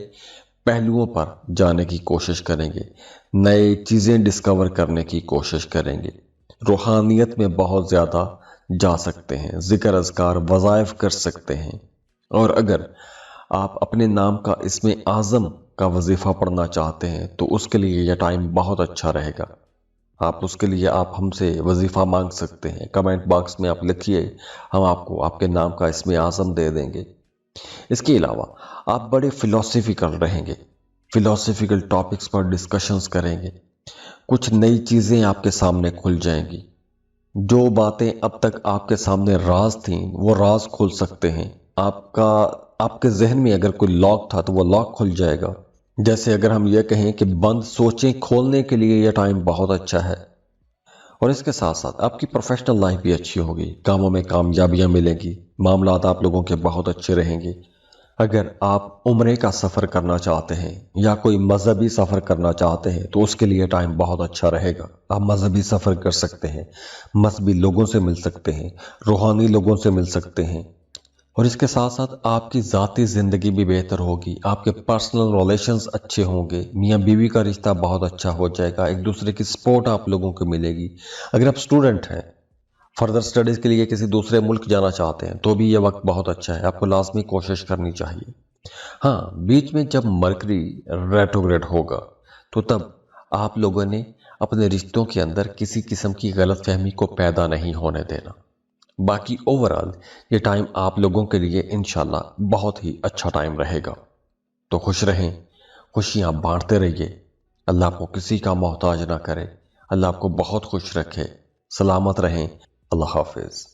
पहलुओं पर जाने की कोशिश करेंगे, नए चीज़ें डिस्कवर करने की कोशिश करेंगे, रूहानियत में बहुत ज़्यादा जा सकते हैं, जिक्र अज़कार वज़ाइफ कर सकते हैं। और अगर आप अपने नाम का इसमें आज़म का वजीफ़ा पढ़ना चाहते हैं तो उसके लिए यह टाइम बहुत अच्छा रहेगा। आप उसके लिए आप हमसे वजीफ़ा मांग सकते हैं, कमेंट बॉक्स में आप लिखिए, हम आपको आपके नाम का इसमें आज़म दे देंगे। इसके अलावा आप बड़े फिलोसफिकल रहेंगे, फिलोसफिकल टॉपिक्स पर डिस्कशंस करेंगे, कुछ नई चीज़ें आपके सामने खुल जाएंगी। जो बातें अब तक आपके सामने राज थीं वो राज खुल सकते हैं। आपके जहन में अगर कोई लॉक था तो वो लॉक खुल जाएगा। जैसे अगर हम ये कहें कि बंद सोचें खोलने के लिए यह टाइम बहुत अच्छा है। और इसके साथ साथ आपकी प्रोफेशनल लाइफ भी अच्छी होगी, कामों में कामयाबियां मिलेंगी, मामलात आप लोगों के बहुत अच्छे रहेंगे। अगर आप उम्रे का सफ़र करना चाहते हैं या कोई मजहबी सफ़र करना चाहते हैं तो उसके लिए टाइम बहुत अच्छा रहेगा। आप मजहबी सफ़र कर सकते हैं, मजहबी लोगों से मिल सकते हैं, रूहानी लोगों से मिल सकते हैं। और इसके साथ साथ आपकी ज़ाती ज़िंदगी भी बेहतर होगी, आपके पर्सनल रिलेशंस अच्छे होंगे, मियाँ बीवी का रिश्ता बहुत अच्छा हो जाएगा, एक दूसरे की सपोर्ट आप लोगों को मिलेगी। अगर आप स्टूडेंट हैं, فردر سٹڈیز کے لیے کسی دوسرے ملک جانا چاہتے ہیں تو بھی یہ وقت بہت اچھا ہے، آپ کو لازمی کوشش کرنی چاہیے۔ ہاں، بیچ میں جب مرکری ریٹروگریڈ ہوگا تو تب آپ لوگوں نے اپنے رشتوں کے اندر کسی قسم کی غلط فہمی کو پیدا نہیں ہونے دینا۔ باقی اوورآل یہ ٹائم آپ لوگوں کے لیے انشاءاللہ بہت ہی اچھا ٹائم رہے گا۔ تو خوش رہیں، خوشیاں بانٹتے رہیے، اللہ آپ کو کسی کا محتاج نہ کرے، اللہ آپ کو بہت خوش رکھے، سلامت رہیں، اللہ حافظ۔